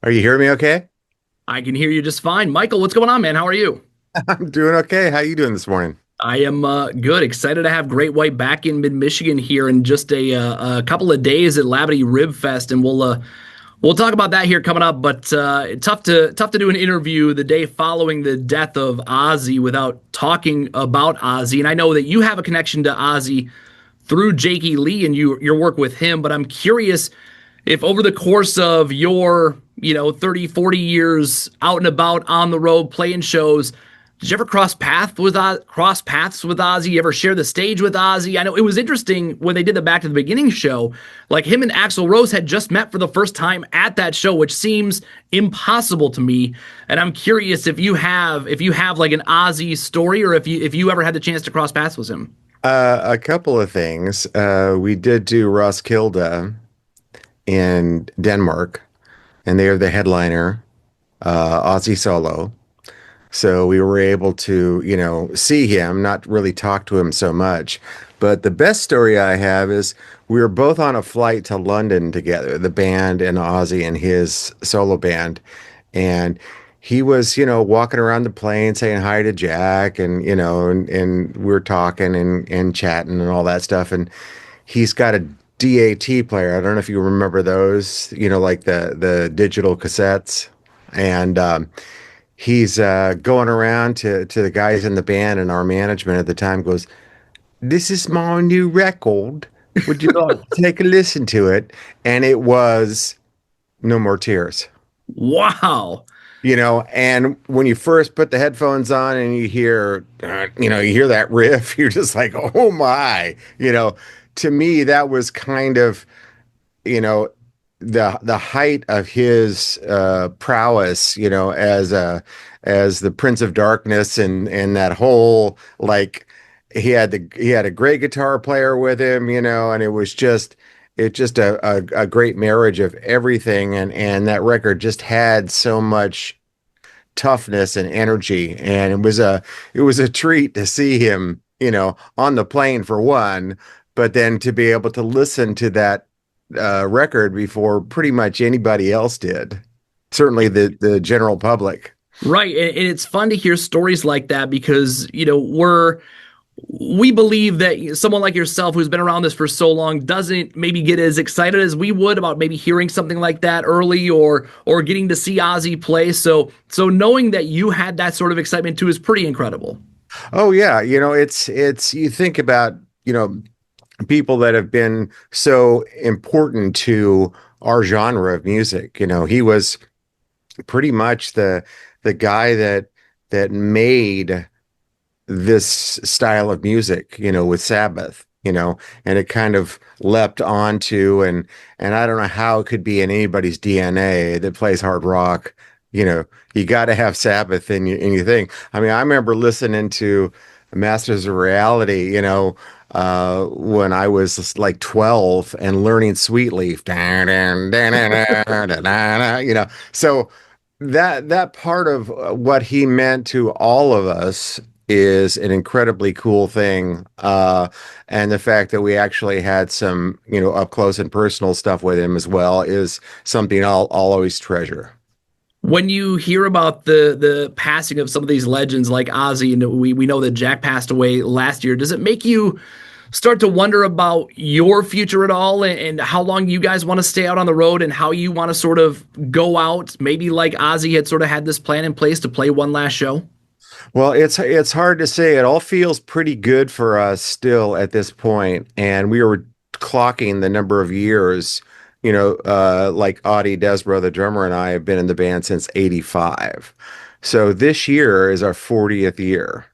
Are you hearing me okay? I can hear you just fine. Michael, what's going on, man? How are you? I'm doing okay. How you doing this morning? I am good. Excited to have Great White back in mid-Michigan here in just a couple of days at Lardie Rib Fest, and we'll talk about that here coming up. But tough to do an interview the day following the death of Ozzy without talking about Ozzy. And I know that you have a connection to Ozzy through Jakey Lee and your work with him. But I'm curious if over the course of your 30, 40 years out and about on the road playing shows, did you ever cross paths with Ozzy? You ever share the stage with Ozzy? I know it was interesting when they did the Back to the Beginning show. Like him and Axl Rose had just met for the first time at that show, which seems impossible to me. And I'm curious if you have like an Ozzy story, or if you ever had the chance to cross paths with him. A couple of things. We did do Roskilde in Denmark, and they are the headliner, Aussie solo. So we were able to, see him, not really talk to him so much. But the best story I have is we were both on a flight to London together, the band and Ozzy and his solo band. And he was, walking around the plane saying hi to Jack and we were talking and chatting and all that stuff. And he's got a DAT player. I don't know if you remember those, like the digital cassettes. And he's going around to the guys in the band, and our management at the time goes, "This is my new record. Would you like to take a listen to it?" And it was No More Tears. Wow. And when you first put the headphones on and you hear that riff, you're just like, oh my, to me, that was kind of, you know, the height of his prowess, as the Prince of Darkness, and that whole, like, he had a great guitar player with him, and it just a great marriage of everything, and that record just had so much toughness and energy, and it was a treat to see him, on the plane for one, but then to be able to listen to that record before pretty much anybody else did. Certainly the general public. Right. And it's fun to hear stories like that because, we believe that someone like yourself who's been around this for so long doesn't maybe get as excited as we would about maybe hearing something like that early or getting to see Ozzy play. So knowing that you had that sort of excitement too is pretty incredible. Oh yeah, it's you think about, people that have been so important to our genre of music. He was pretty much the guy that made this style of music, with Sabbath, and it kind of leapt onto, and I don't know how it could be in anybody's DNA that plays hard rock. You got to have Sabbath in your thing. I mean, I remember listening to Masters of Reality, when I was like 12 and learning Sweetleaf. So that part of what he meant to all of us is an incredibly cool thing. And the fact that we actually had some, up close and personal stuff with him as well is something I'll always treasure. When you hear about the passing of some of these legends like Ozzy, and we know that Jack passed away last year, does it make you start to wonder about your future at all, and how long you guys want to stay out on the road and how you want to sort of go out, maybe like Ozzy had sort of had this plan in place to play one last show? Well, it's hard to say. It all feels pretty good for us still at this point, and we were clocking the number of years. Like Audie Desborough, the drummer, and I have been in the band since '85. So this year is our 40th year.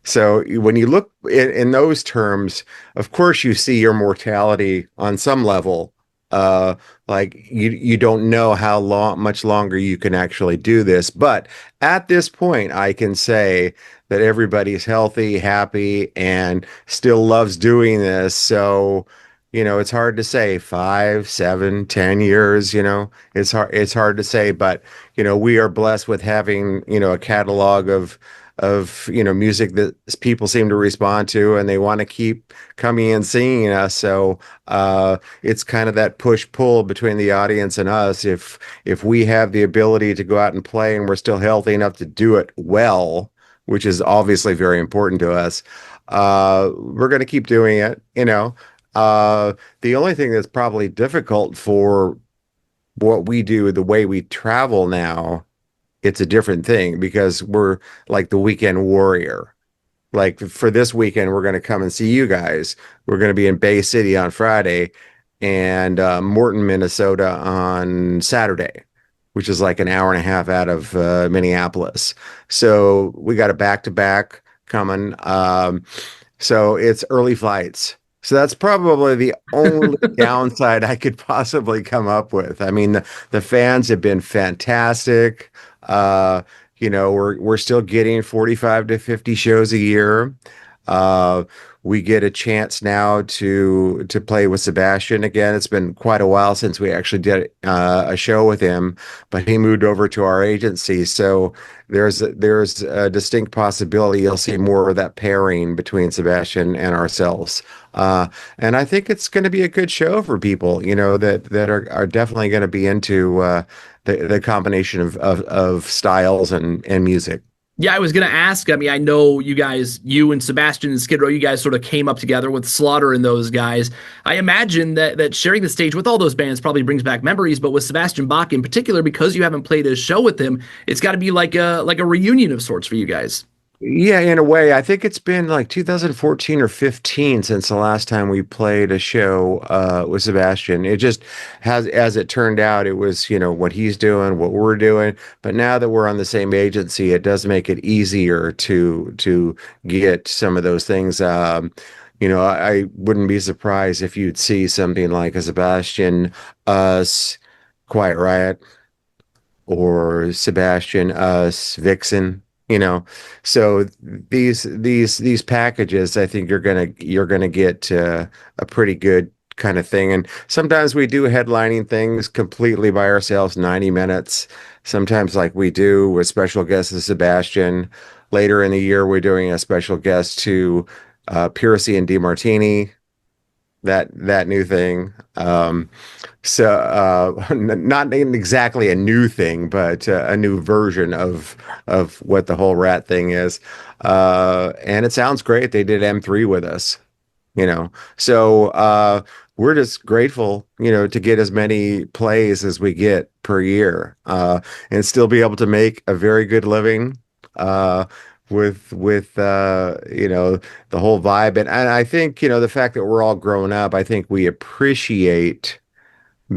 So when you look in those terms, of course, you see your mortality on some level. Uh, like you don't know how much longer you can actually do this. But at this point, I can say that everybody's healthy, happy, and still loves doing this. So, it's hard to say 5, 7, 10 years, it's hard to say, but we are blessed with having, a catalog of music that people seem to respond to, and they want to keep coming and singing us. So it's kind of that push pull between the audience and us. If we have the ability to go out and play, and we're still healthy enough to do it well, which is obviously very important to us, we're going to keep doing it. The only thing that's probably difficult for what we do, the way we travel now, it's a different thing because we're like the weekend warrior. Like for this weekend, we're going to come and see you guys. We're going to be in Bay City on Friday and Morton, Minnesota on Saturday, which is like an hour and a half out of Minneapolis. So we got a back to back coming. So it's early flights. So that's probably the only downside I could possibly come up with. I mean, the fans have been fantastic. Uh, we're still getting 45 to 50 shows a year. Uh, we get a chance now to play with Sebastian again. It's been quite a while since we actually did a show with him, but he moved over to our agency. So there's a distinct possibility you'll see more of that pairing between Sebastian and ourselves. Uh, and I think it's going to be a good show for people, that are definitely going to be into the combination of styles and music. Yeah, I was gonna ask. I mean, I know you guys, you and Sebastian and Skid Row, you guys sort of came up together with Slaughter and those guys. I imagine that sharing the stage with all those bands probably brings back memories, but with Sebastian Bach in particular, because you haven't played a show with him, it's got to be like a reunion of sorts for you guys. Yeah, in a way, I think it's been like 2014 or 15 since the last time we played a show with Sebastian. It just has, as it turned out, it was, what he's doing, what we're doing. But now that we're on the same agency, it does make it easier to get some of those things. I wouldn't be surprised if you'd see something like a Sebastian, us, Quiet Riot, or Sebastian, us, Vixen, you know. So these packages, I think you're gonna get a pretty good kind of thing. And sometimes we do headlining things completely by ourselves, 90 minutes. Sometimes like we do with special guests as Sebastian. Later in the year, we're doing a special guest to Piercy and DeMartini, that new thing. Not exactly a new thing, but a new version of what the whole rat thing is. And it sounds great. They did M3 with us, you know. So we're just grateful, to get as many plays as we get per year, and still be able to make a very good living. With the whole vibe, and I think the fact that we're all grown up, I think we appreciate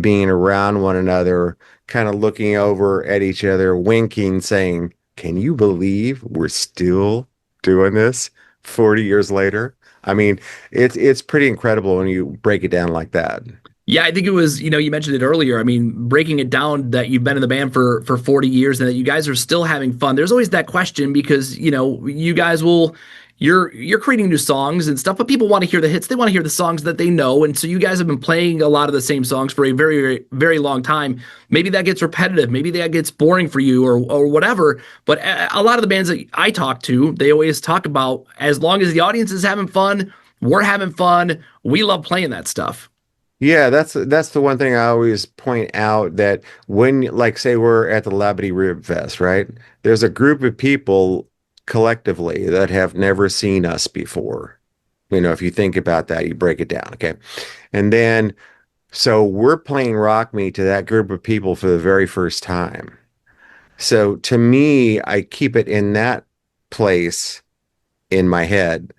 being around one another, kind of looking over at each other, winking, saying, "Can you believe we're still doing this 40 years later?" I mean, it's pretty incredible when you break it down like that. Yeah, I think it was, you mentioned it earlier. I mean, breaking it down that you've been in the band for 40 years and that you guys are still having fun. There's always that question because, you guys will you're creating new songs and stuff, but people want to hear the hits. They want to hear the songs that they know. And so you guys have been playing a lot of the same songs for a very, very, very long time. Maybe that gets repetitive, maybe that gets boring for you or whatever. But a lot of the bands that I talk to, they always talk about as long as the audience is having fun, we're having fun, we love playing that stuff. Yeah, that's the one thing I always point out, that when, like, say we're at the Labadee Rib Fest, right? There's a group of people collectively that have never seen us before. If you think about that, you break it down, okay? And then so we're playing Rock Me to that group of people for the very first time. So to me, I keep it in that place in my head,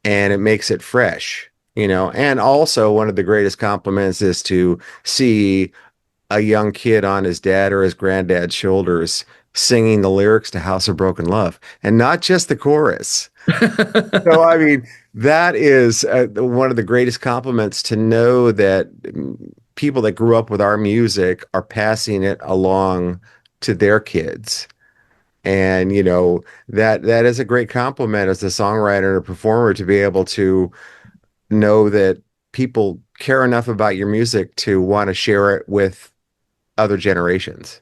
and it makes it fresh. And also one of the greatest compliments is to see a young kid on his dad or his granddad's shoulders singing the lyrics to House of Broken Love, and not just the chorus. So, I mean, that is one of the greatest compliments, to know that people that grew up with our music are passing it along to their kids. And, that is a great compliment as a songwriter and a performer, to be able to know that people care enough about your music to want to share it with other generations.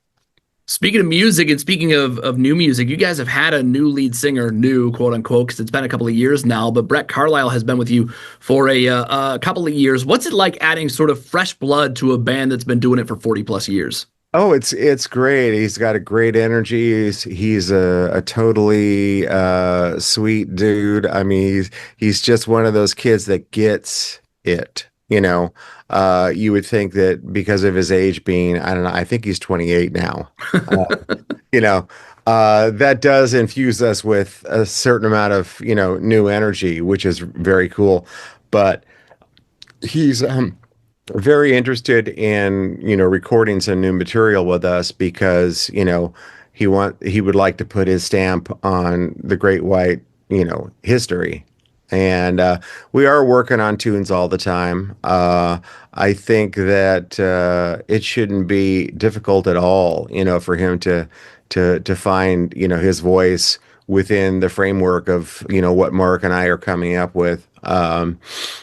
Speaking of music and speaking of new music, you guys have had a new lead singer, new quote unquote, because it's been a couple of years now. But Brett Carlisle has been with you for a couple of years. What's it like adding sort of fresh blood to a band that's been doing it for 40 plus years? Oh, it's great. He's got a great energy. He's a totally sweet dude. I mean, he's just one of those kids that gets it, you know. You would think that because of his age being, I don't know, I think he's 28 now. Uh, you know, that does infuse us with a certain amount of, new energy, which is very cool. But he's very interested in recording some new material with us because he would like to put his stamp on the Great White history, and we are working on tunes all the time. I think that it shouldn't be difficult at all for him to find his voice within the framework of what Mark and I are coming up with.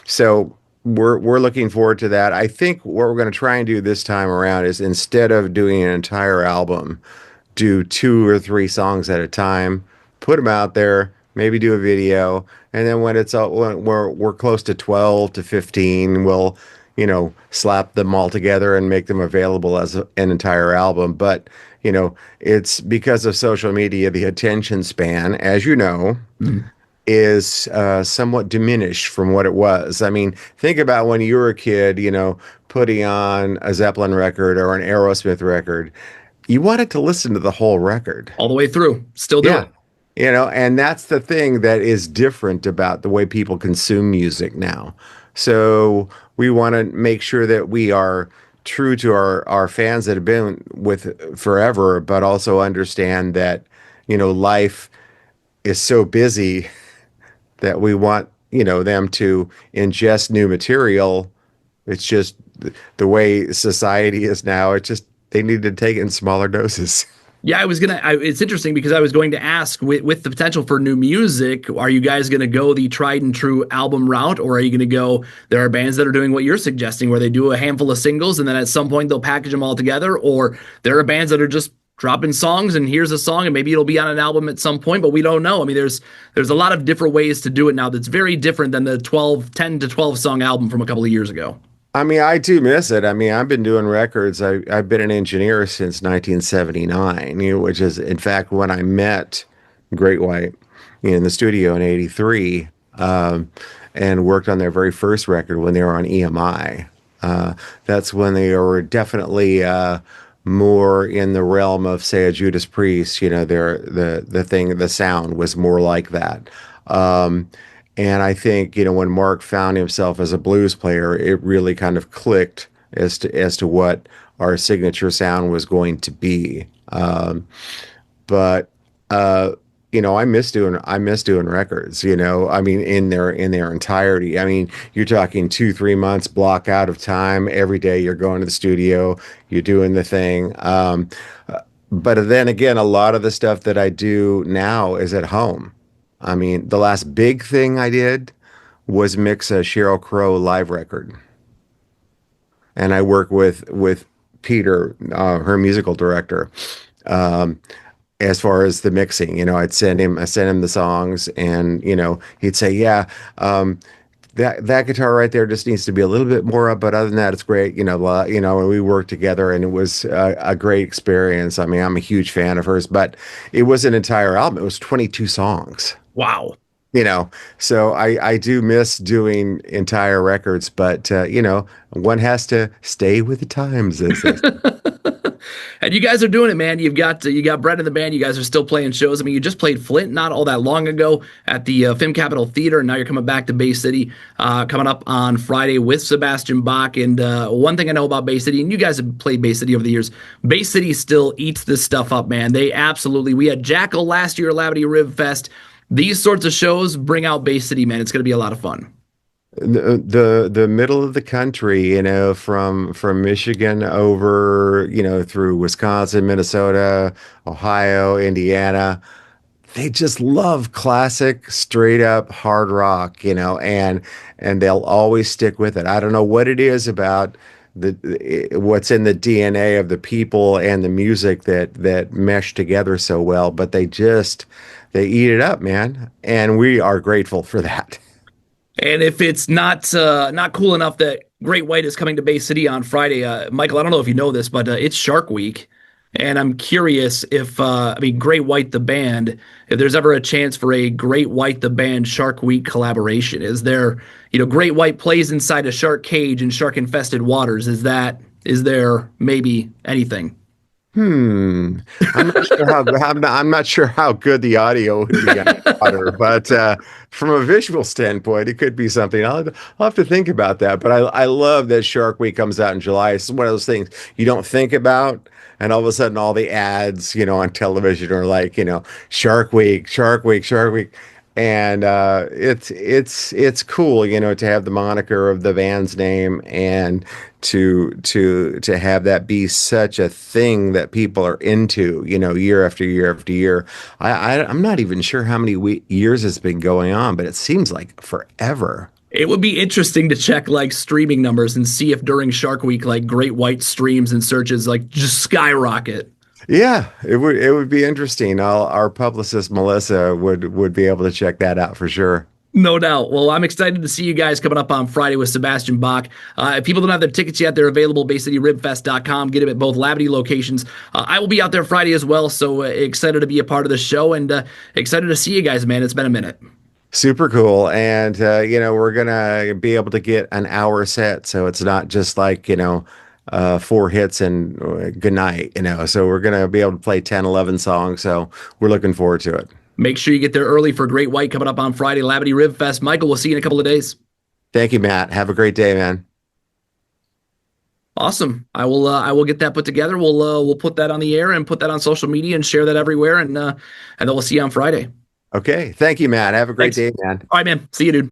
So we're looking forward to that. I think what we're going to try and do this time around is, instead of doing an entire album, do two or three songs at a time, put them out there, maybe do a video, and then when it's all when we're close to 12 to 15, we'll slap them all together and make them available as an entire album. But it's because of social media, the attention span, as you know, is somewhat diminished from what it was. I mean, think about when you were a kid, putting on a Zeppelin record or an Aerosmith record. You wanted to listen to the whole record. All the way through. Still do Yeah. it. And that's the thing that is different about the way people consume music now. So we want to make sure that we are true to our fans that have been with forever, but also understand that, life is so busy that we want, them to ingest new material. It's just the way society is now. It's just they need to take it in smaller doses. Yeah, it's interesting because I was going to ask with the potential for new music, are you guys going to go the tried and true album route, or are you going to go, there are bands that are doing what you're suggesting, where they do a handful of singles and then at some point they'll package them all together, or there are bands that are just dropping songs and here's a song and maybe it'll be on an album at some point, but we don't know. I mean, there's a lot of different ways to do it now that's very different than the 10 to 12 song album from a couple of years ago. I mean, I do miss it. I mean, I've been doing records. I've been an engineer since 1979, which is, in fact, when I met Great White in the studio in '83, and worked on their very first record when they were on EMI. That's when they were definitely more in the realm of, say, a Judas Priest. The sound was more like that. Um, and I think, when Mark found himself as a blues player, it really kind of clicked as to what our signature sound was going to be. But I miss doing records. I mean, in their entirety. I mean, you're talking 2 3 months block out of time every day. You're going to the studio, you're doing the thing. But then again, a lot of the stuff that I do now is at home. I mean, the last big thing I did was mix a Sheryl Crow live record, and I work with Peter, her musical director, as far as the mixing. I send him the songs, and he'd say, "Yeah, that guitar right there just needs to be a little bit more up, but other than that, it's great." And we worked together, and it was a great experience. I mean, I'm a huge fan of hers, but it was an entire album. It was 22 songs. Wow. you know so I do miss doing entire records, but one has to stay with the times, as they say. And you guys are doing it, man. You got Brett in the band. You guys are still playing shows. I mean, you just played Flint not all that long ago at the Film Capital Theater, and now you're coming back to Bay City, coming up on Friday with Sebastian Bach. And one thing I know about Bay City, and you guys have played Bay City over the years, Bay City still eats this stuff up, man. They absolutely. We had Jackal last year at Lardie Rib Fest. These sorts of shows bring out Bay City, man. It's going to be a lot of fun. The middle of the country, from Michigan over, through Wisconsin, Minnesota, Ohio, Indiana, they just love classic, straight up hard rock, and they'll always stick with it. I don't know what it is about what's in the DNA of the people and the music that mesh together so well, but they eat it up, man. And we are grateful for that. And if it's not cool enough that Great White is coming to Bay City on Friday, Michael, I don't know if you know this, but it's Shark Week, and I'm curious if I mean Great White the band, if there's ever a chance for a Great White the band Shark Week collaboration. Is there, Great White plays inside a shark cage in shark infested waters? Is there maybe anything? Hmm. I'm not sure how good the audio would be underwater, but from a visual standpoint, it could be something. I'll have to think about that. But I love that Shark Week comes out in July. It's one of those things you don't think about, and all of a sudden, all the ads, on television are like, Shark Week, Shark Week, Shark Week. And it's cool, to have the moniker of the band's name and to have that be such a thing that people are into, year after year after year. I'm not even sure how many years it's been going on, but it seems like forever. It would be interesting to check like streaming numbers and see if during Shark Week like Great White streams and searches like just skyrocket. Yeah, it would be interesting. Our publicist Melissa would be able to check that out for sure. No doubt. Well, I'm excited to see you guys coming up on Friday with Sebastian Bach. If people don't have their tickets yet, they're available BayCityRibFest.com. Get them at both Lavity locations. I will be out there Friday as well, so excited to be a part of the show and excited to see you guys, man. It's been a minute. Super cool. And we're gonna be able to get an hour set, so it's not just like, four hits and good night, So we're gonna be able to play 10, 11 songs. So we're looking forward to it. Make sure you get there early for Great White coming up on Friday, Lavity Rib Fest. Michael, we'll see you in a couple of days. Thank you, Matt. Have a great day, man. Awesome. I will get that put together. We'll put that on the air and put that on social media and share that everywhere and then we'll see you on Friday. Okay. Thank you, Matt. Have a great Thanks. day, man. All right, man. See you, dude.